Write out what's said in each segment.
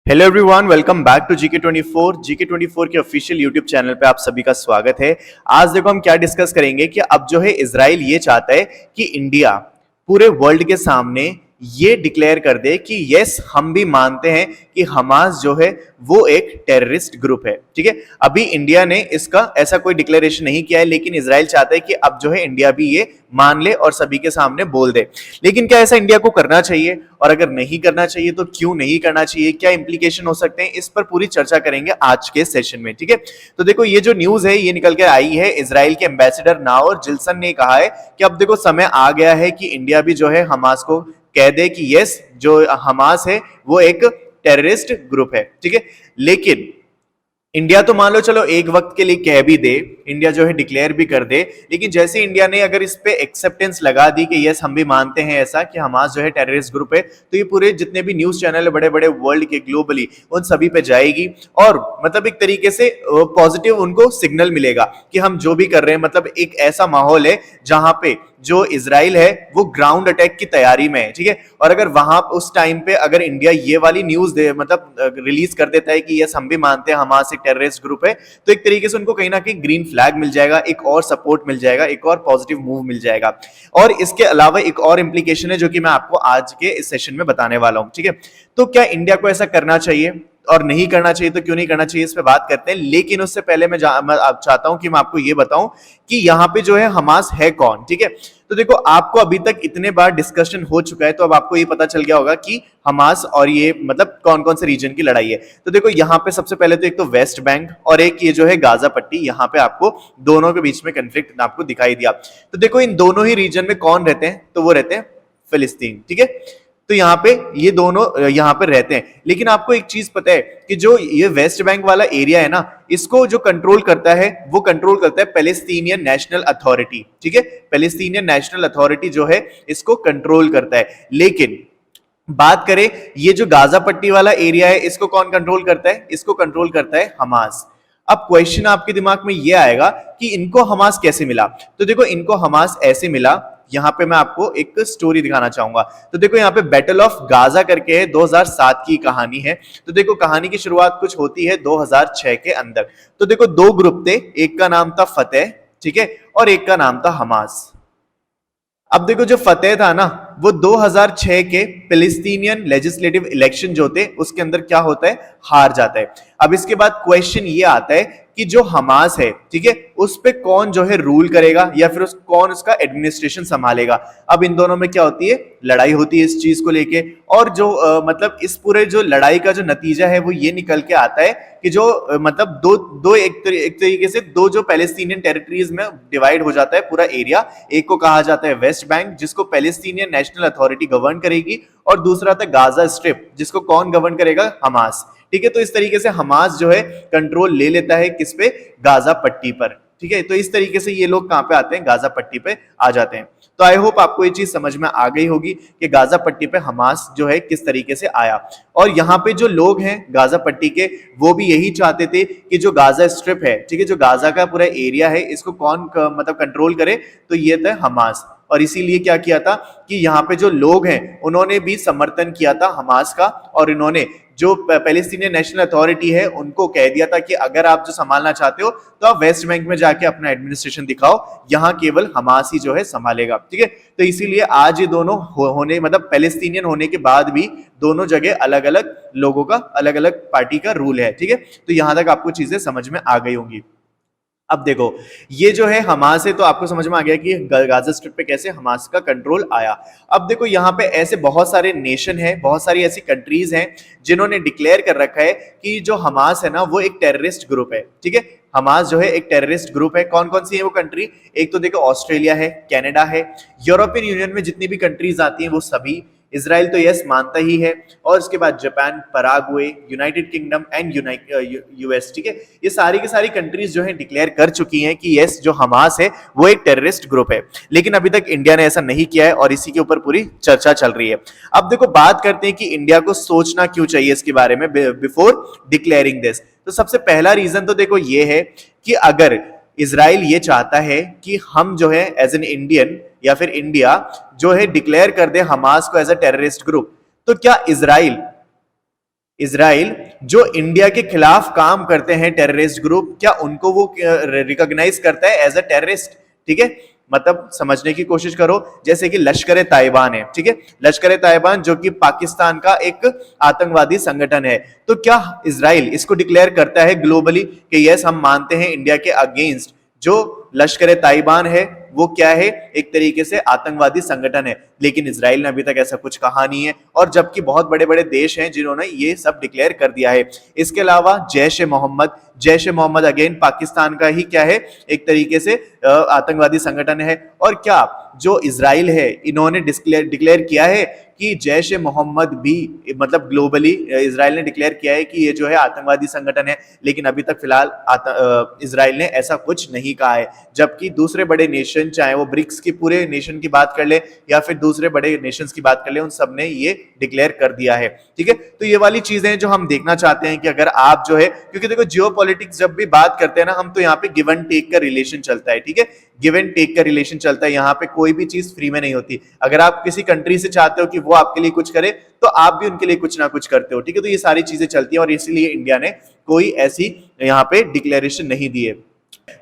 Hello everyone, welcome back to GK 24 के official YouTube channel पे आप सभी का स्वागत है। आज देखो हम क्या डिस्कस करेंगे कि अब जो है इजराइल ये चाहता है कि इंडिया पूरे वर्ल्ड के सामने ये डिक्लेयर कर दे कि यस हम भी मानते हैं कि हमास जो है वो एक टेररिस्ट ग्रुप है। ठीक है, अभी इंडिया ने इसका ऐसा कोई डिक्लेरेशन नहीं किया है, लेकिन इजराइल चाहता है कि अब जो है इंडिया भी ये मान ले और सभी के सामने बोल दे। लेकिन क्या ऐसा इंडिया को करना चाहिए, और अगर नहीं करना चाहिए तो क्यों नहीं करना चाहिए, क्या इंप्लीकेशन हो सकते हैं, इस पर पूरी चर्चा करेंगे आज के सेशन में। ठीक है, तो देखो ये जो न्यूज है ये निकल के आई है, इजराइल के एम्बेसडर नाओर जिल्सन ने कहा है कि अब देखो समय आ गया है कि इंडिया भी जो है हमास को कह दे कि यस जो हमास है वो एक टेररिस्ट ग्रुप है। ठीक है, लेकिन इंडिया तो मान लो चलो एक वक्त के लिए कह भी दे, इंडिया जो है डिक्लेयर भी कर दे, लेकिन जैसे इंडिया ने अगर इस पे एक्सेप्टेंस लगा दी कि यस हम भी मानते हैं ऐसा कि हमास जो है टेररिस्ट ग्रुप है, तो ये पूरे जितने भी न्यूज चैनल है बड़े बड़े वर्ल्ड के ग्लोबली उन सभी पे जाएगी और मतलब एक तरीके से पॉजिटिव उनको सिग्नल मिलेगा कि हम जो भी कर रहे हैं, मतलब एक ऐसा माहौल है जहां पे जो इजराइल है वो ग्राउंड अटैक की तैयारी में है। ठीक है, और अगर वहां उस टाइम पे अगर इंडिया ये वाली न्यूज दे मतलब रिलीज कर देता है कि यस हम भी मानते हैं हमास एक टेररिस्ट ग्रुप है, तो एक तरीके से उनको कहीं ना कहीं ग्रीन फ्लैग मिल जाएगा, एक और सपोर्ट मिल जाएगा, एक और पॉजिटिव मूव मिल जाएगा। और इसके अलावा एक और इंप्लीकेशन है जो कि मैं आपको आज के इस सेशन में बताने वाला हूं। ठीक है, तो क्या इंडिया को ऐसा करना चाहिए और नहीं करना चाहिए, तो क्यों नहीं करना चाहिए इस पे बात करते हैं। लेकिन उससे पहले मैं चाहता हूं कि मैं आपको ये बताऊं कि यहां पे जो है हमास है कौन। ठीक है, तो देखो आपको अभी तक इतने बार डिस्कशन हो चुका है, तो अब आपको ये पता चल गया होगा कि हमास और ये मतलब कौन कौन से रीजन की लड़ाई है। तो देखो यहाँ पे सबसे पहले तो एक तो वेस्ट बैंक और एक ये जो है गाजा पट्टी, यहाँ पे आपको दोनों के बीच में कंफ्लिक्ट आपको दिखाई दिया। तो देखो इन दोनों ही रीजन में कौन रहते हैं, तो वो रहते हैं फिलिस्तीन। ठीक है, तो यहाँ पे ये दोनों यहाँ पे रहते हैं। लेकिन आपको एक चीज पता है कि जो ये वेस्ट बैंक वाला एरिया है ना, इसको जो कंट्रोल करता है वो कंट्रोल करता है पैलेस्टीनियन नेशनल अथॉरिटी। ठीक है, पैलेस्टीनियन नेशनल अथॉरिटी जो है इसको कंट्रोल करता है। लेकिन बात करें ये जो गाजा पट्टी वाला एरिया है, इसको कौन कंट्रोल करता है, इसको कंट्रोल करता है हमास। अब क्वेश्चन आपके दिमाग में ये आएगा कि इनको हमास कैसे मिला। तो देखो इनको हमास ऐसे मिला, यहां पे मैं आपको एक स्टोरी दिखाना चाहूंगा। तो देखो यहाँ पे बैटल ऑफ गाजा करके है, 2007 की कहानी है। तो देखो कहानी की शुरुआत कुछ होती है 2006 के अंदर। तो देखो दो ग्रुप थे, एक का नाम था फतेह, ठीक है, और एक का नाम था हमास। अब देखो जो फतेह था ना, वो 2006 के फिलिस्तीनियन लेजिस्लेटिव इलेक्शन जो थे उसके अंदर क्या होता है, हार जाता है। अब इसके बाद क्वेश्चन ये आता है कि जो हमास है, ठीक है, उस पे कौन जो है रूल करेगा या फिर कौन उसका एडमिनिस्ट्रेशन संभालेगा। अब इन दोनों में क्या होती है, लड़ाई होती है इस चीज को लेके। और जो मतलब इस पूरे जो लड़ाई का जो नतीजा है वो ये निकल के आता है कि जो मतलब दो एक तरीके से दो जो पैलेस्टीनियन टेरिटरीज में डिवाइड हो जाता है पूरा एरिया। एक को कहा जाता है वेस्ट बैंक जिसको पैलेस्टीनियन नेशनल अथॉरिटी गवर्न करेगी, और दूसरा था गाजा स्ट्रिप जिसको कौन गवर्न करेगा, हमास। ठीक है, तो इस तरीके से हमास जो है कंट्रोल ले लेता है किस पे, गाजा पट्टी पर। ठीक है, तो इस तरीके से ये लोग कहां पे आते हैं, गाजा पट्टी पे आ जाते हैं। तो आई होप आपको ये चीज समझ में आ गई होगी कि गाजा पट्टी पे हमास जो है किस तरीके से आया। और यहाँ पे जो लोग हैं गाजा पट्टी के, वो भी यही चाहते थे कि जो गाजा स्ट्रिप है, ठीक है, जो गाजा का पूरा एरिया है, इसको कौन मतलब कंट्रोल करे, तो ये था हमास। और इसीलिए क्या किया था कि यहाँ पे जो लोग हैं उन्होंने भी समर्थन किया था हमास का, और इन्होंने जो पैलेस्टीनियन नेशनल अथॉरिटी है उनको कह दिया था कि अगर आप जो संभालना चाहते हो तो आप वेस्ट बैंक में जाके अपना एडमिनिस्ट्रेशन दिखाओ, यहाँ केवल हमास ही जो है संभालेगा। ठीक है, तो इसीलिए आज ये दोनों होने मतलब पैलेस्टीनियन होने के बाद भी दोनों जगह अलग अलग लोगों का अलग अलग पार्टी का रूल है। ठीक है, तो यहां तक आपको चीजें समझ में आ गई होंगी। अब देखो ये जो है हमास है, तो आपको समझ में आ गया कि गाजा स्ट्रिप पे कैसे हमास का कंट्रोल आया। अब देखो यहाँ पे ऐसे बहुत सारे नेशन है, बहुत सारी ऐसी कंट्रीज हैं जिन्होंने डिक्लेयर कर रखा है कि जो हमास है ना वो एक टेररिस्ट ग्रुप है। ठीक है, हमास जो है एक टेररिस्ट ग्रुप है। कौन कौन सी है वो कंट्री, एक तो देखो ऑस्ट्रेलिया है, कनाडा है, यूरोपियन यूनियन में जितनी भी कंट्रीज आती हैं वो सभी, इजराइल तो यस मानता ही है, और उसके बाद Japan, Paraguay, United kingdom and US. ठीक है, ये सारी की सारी कंट्रीज जो है डिक्लेयर कर चुकी हैं कि यस जो हमास है वो एक टेररिस्ट ग्रुप है। लेकिन अभी तक इंडिया ने ऐसा नहीं किया है और इसी के ऊपर पूरी चर्चा चल रही है। अब देखो बात करते हैं कि इंडिया को सोचना क्यों चाहिए इसके बारे में बिफोर डिक्लेयरिंग दिस। तो सबसे पहला रीजन तो देखो ये है कि अगर इजराइल ये चाहता है कि हम जो है एज एन इंडियन या फिर इंडिया जो है डिक्लेयर कर दे हमास को एज अ टेररिस्ट ग्रुप, तो क्या इजराइल इजराइल जो इंडिया के खिलाफ काम करते हैं टेररिस्ट ग्रुप, क्या उनको वो रिकॉग्नाइज करता है एज अ टेररिस्ट? ठीक है, मतलब समझने की कोशिश करो। जैसे कि लश्कर ताइबान है, ठीक है, लश्कर ताइबान जो कि पाकिस्तान का एक आतंकवादी संगठन है, तो क्या इजराइल इसको डिक्लेयर करता है ग्लोबली कि यस हम मानते हैं इंडिया के अगेंस्ट जो लश्कर ताइबान है वो क्या है, एक तरीके से आतंकवादी संगठन है? लेकिन इजराइल ने अभी तक ऐसा कुछ कहा नहीं है, और जबकि बहुत बड़े बड़े देश हैं जिन्होंने ये सब डिक्लेयर कर दिया है। इसके अलावा जैश ए मोहम्मद अगेन पाकिस्तान का ही क्या है, एक तरीके से आतंकवादी संगठन है। और क्या जो इजराइल है इन्होंने डिक्लेयर किया है कि जैश ए मोहम्मद भी, मतलब ग्लोबली इजराइल ने डिक्लेयर किया है कि ये जो है आतंकवादी संगठन है, लेकिन अभी तक फिलहाल इजराइल ने ऐसा कुछ नहीं कहा है। जबकि दूसरे बड़े नेशन, चाहे वो ब्रिक्स की पूरे नेशन की बात कर ले या फिर दूसरे बड़े नेशंस की बात कर ले, उन सब ने ये डिक्लेयर कर दिया है। ठीक है, तो ये वाली चीजें जो हम देखना चाहते हैं कि अगर आप जो है, क्योंकि देखो जियोपॉलिटिक्स जब भी बात करते हैं ना हम, तो यहाँ पे गिव एंड टेक का रिलेशन चलता है। ठीक है, गिव एंड टेक का रिलेशन चलता है, यहाँ पे कोई भी चीज फ्री में नहीं होती। अगर आप किसी कंट्री से चाहते हो कि वो आपके लिए कुछ करे, तो आप भी उनके लिए कुछ ना कुछ करते हो। ठीक है, तो ये सारी चीजें चलती हैं और इसीलिए इंडिया ने कोई ऐसी यहाँ पे डिक्लेरेशन नहीं दी है।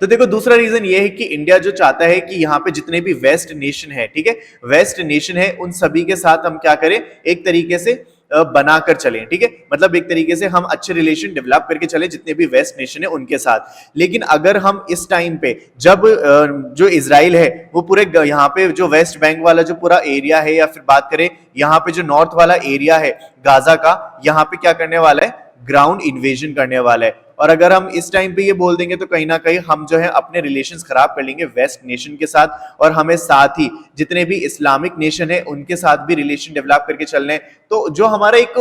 तो देखो दूसरा रीजन ये है कि इंडिया जो चाहता है कि यहाँ पे जितने भी वेस्ट नेशन है, ठीक है, वेस्ट नेशन है, उन सभी के साथ हम क्या करें, एक तरीके से बनाकर चलें। ठीक है, मतलब एक तरीके से हम अच्छे रिलेशन डेवलप करके चलें जितने भी वेस्ट नेशन है उनके साथ। लेकिन अगर हम इस टाइम पे जब जो इजराइल है वो पूरे यहाँ पे जो वेस्ट बैंक वाला जो पूरा एरिया है, या फिर बात करें यहाँ पे जो नॉर्थ वाला एरिया है गाजा का, यहाँ पे क्या करने वाला है, ग्राउंड इन्वेजन करने वाला है। और अगर हम इस टाइम पे ये बोल देंगे तो कहीं ना कहीं हम जो है अपने रिलेशंस खराब कर लेंगे वेस्ट नेशन के साथ, और हमें साथ ही जितने भी इस्लामिक नेशन है उनके साथ भी रिलेशन डेवलप करके चलने। तो जो हमारा एक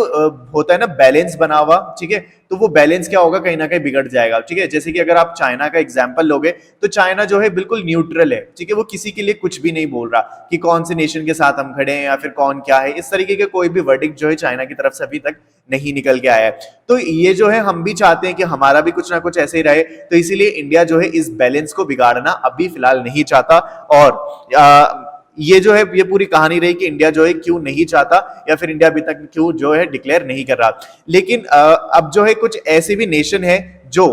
होता है ना बैलेंस बना हुआ, ठीक है, तो वो बैलेंस क्या होगा, कहीं ना कहीं बिगड़ जाएगा। ठीक है, जैसे कि अगर आप चाइना का एग्जांपल लोगे तो चाइना जो है बिल्कुल न्यूट्रल है। ठीक है, वो किसी के लिए कुछ भी नहीं बोल रहा कि कौन से नेशन के साथ हम खड़े हैं या फिर कौन क्या है, इस तरीके के कोई भी वर्डिक्ट जो है चाइना की तरफ से अभी तक नहीं निकल के आया है। तो ये जो है हम भी चाहते हैं कि हमारा भी कुछ ना कुछ ऐसे ही रहे, तो इसीलिए इंडिया जो है इस बैलेंस को बिगाड़ना अभी फिलहाल नहीं चाहता। और ये जो है ये पूरी कहानी रही कि इंडिया जो है क्यों नहीं चाहता, या फिर इंडिया अभी तक क्यों जो है डिक्लेयर नहीं कर रहा। लेकिन अब जो है कुछ ऐसे भी नेशन है जो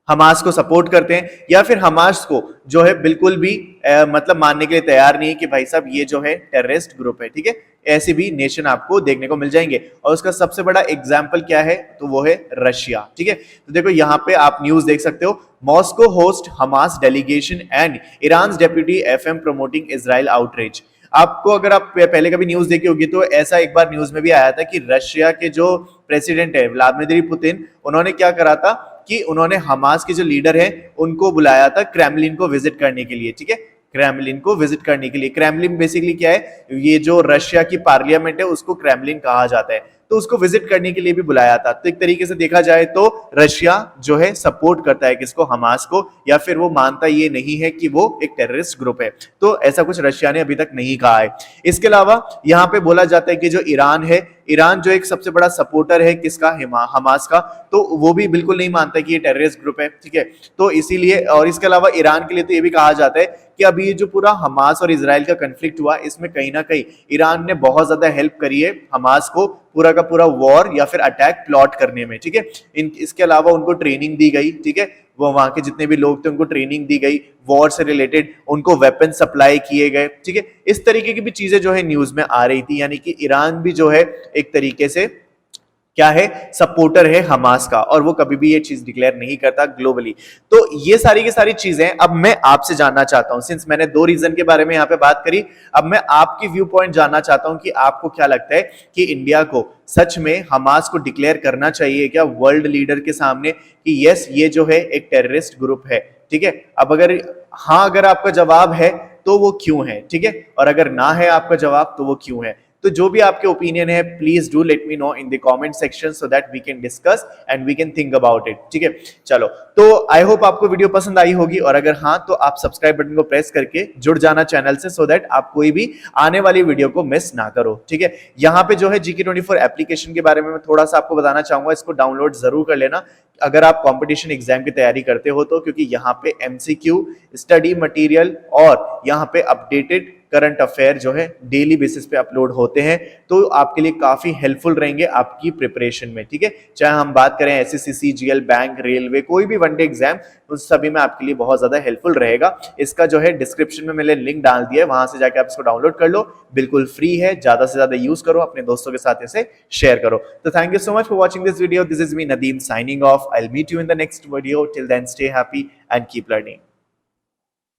हमास को सपोर्ट करते हैं, या फिर हमास को जो है बिल्कुल भी मतलब मानने के लिए तैयार नहीं है कि भाई साहब ये जो है टेररिस्ट ग्रुप है। ठीक है, ऐसे भी नेशन आपको देखने को मिल जाएंगे, और उसका सबसे बड़ा एग्जांपल क्या है, तो वो है रशिया। ठीक है, तो देखो यहाँ पे आप न्यूज देख सकते हो, Moscow host Hamas delegation and Iran deputy FM promoting Israel outreach. आपको अगर आप पहले कभी न्यूज देखी होगी तो ऐसा एक बार न्यूज में भी आया था कि रशिया के जो प्रेसिडेंट है व्लादिमीर पुतिन, उन्होंने क्या करा था कि उन्होंने हमास के जो लीडर है उनको बुलाया था क्रेमलिन को विजिट करने के लिए। ठीक है, क्रेमलिन को विजिट करने के लिए, क्रेमलिन बेसिकली क्या है, ये जो रशिया की पार्लियामेंट है उसको क्रेमलिन कहा जाता है, तो उसको विजिट करने के लिए भी बुलाया था। तो एक तरीके से देखा जाए तो रशिया जो है सपोर्ट करता है किसको, हमास को, या फिर वो मानता ये नहीं है कि वो एक टेररिस्ट ग्रुप है। तो ऐसा कुछ रशिया ने अभी तक नहीं कहा है। इसके अलावा यहाँ पे बोला जाता है कि जो ईरान है, ईरान जो एक सबसे बड़ा सपोर्टर है किसका, हमास का, तो वो भी बिल्कुल नहीं मानता कि ये टेररिस्ट ग्रुप है। ठीक है, तो इसीलिए, और इसके अलावा ईरान के लिए तो ये भी कहा जाता है कि अभी ये जो पूरा हमास और इजराइल का कंफ्लिक्ट हुआ, इसमें कहीं ना कहीं ईरान ने बहुत ज्यादा हेल्प करी है हमास को पूरा का पूरा वॉर या फिर अटैक प्लॉट करने में। ठीक है, इसके अलावा उनको ट्रेनिंग दी गई। ठीक है, वो वहां के जितने भी लोग थे उनको ट्रेनिंग दी गई, वॉर से रिलेटेड उनको वेपन सप्लाई किए गए। ठीक है, इस तरीके की भी चीजें जो है न्यूज में आ रही थी, यानी कि ईरान भी जो है एक तरीके से क्या है, सपोर्टर है हमास का, और वो कभी भी ये चीज डिक्लेयर नहीं करता ग्लोबली। तो ये सारी की सारी चीजें अब मैं आपसे जानना चाहता हूं, सिंस मैंने दो रीजन के बारे में यहाँ पे बात करी, अब मैं आपकी व्यू पॉइंट जानना चाहता हूं कि आपको क्या लगता है कि इंडिया को सच में हमास को डिक्लेयर करना चाहिए क्या वर्ल्ड लीडर के सामने कि यस ये जो है एक टेररिस्ट ग्रुप है। ठीक है, अब अगर हाँ अगर आपका जवाब है तो वो क्यों है, ठीक है, और अगर ना है आपका जवाब तो वो क्यों है। तो जो भी आपके ओपिनियन है please do let me know in the comment section so that we can discuss and we can think about it. ठीक है, चलो, तो आई होप आपको वीडियो पसंद आई होगी, और अगर हाँ तो आप सब्सक्राइब बटन को प्रेस करके जुड़ जाना चैनल से, सो दैट आप कोई भी आने वाली वीडियो को मिस ना करो। ठीक है, यहाँ पे जो है GK24 एप्लीकेशन के बारे में मैं थोड़ा सा आपको बताना चाहूंगा, इसको डाउनलोड जरूर कर लेना अगर आप कंपटीशन एग्जाम की तैयारी करते हो तो, क्योंकि यहाँ पे MCQ, स्टडी मटेरियल और यहाँ पे अपडेटेड करंट अफेयर जो है डेली बेसिस पे अपलोड होते हैं, तो आपके लिए काफी हेल्पफुल रहेंगे आपकी प्रिपरेशन में, ठीक है। चाहे हम बात करें एसएससी, सीजीएल, बैंक, रेलवे, कोई भी वनडे एग्जाम, उस सभी में आपके लिए बहुत ज्यादा हेल्पफुल रहेगा। इसका जो है डिस्क्रिप्शन में मैंने लिंक डाल दिया है, वहां से जाके आप इसको डाउनलोड कर लो, बिल्कुल फ्री है, ज्यादा से ज्यादा यूज करो, अपने दोस्तों के साथ इसे शेयर करो। तो thank you so much for watching this video. This is me Nadeem signing off. I will meet you in the next video. Till then stay happy and keep learning.